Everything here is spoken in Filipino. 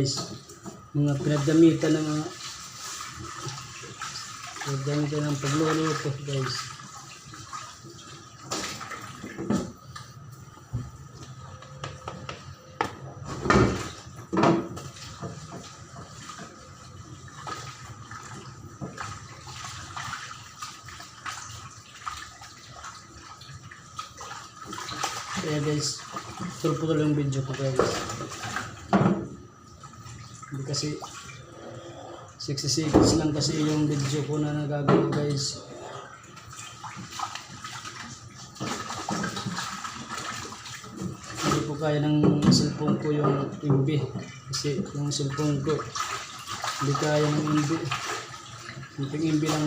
guys, mga pinagdamitan ng pagluluto guys. Kaya guys, putol yung video ko guys. Hindi kasi 60 seconds lang kasi yung video ko na nagagawa guys. Hindi po kaya ng cellphone ko yung MB. Kasi yung cellphone ko hindi kaya ng MB. Yung MB lang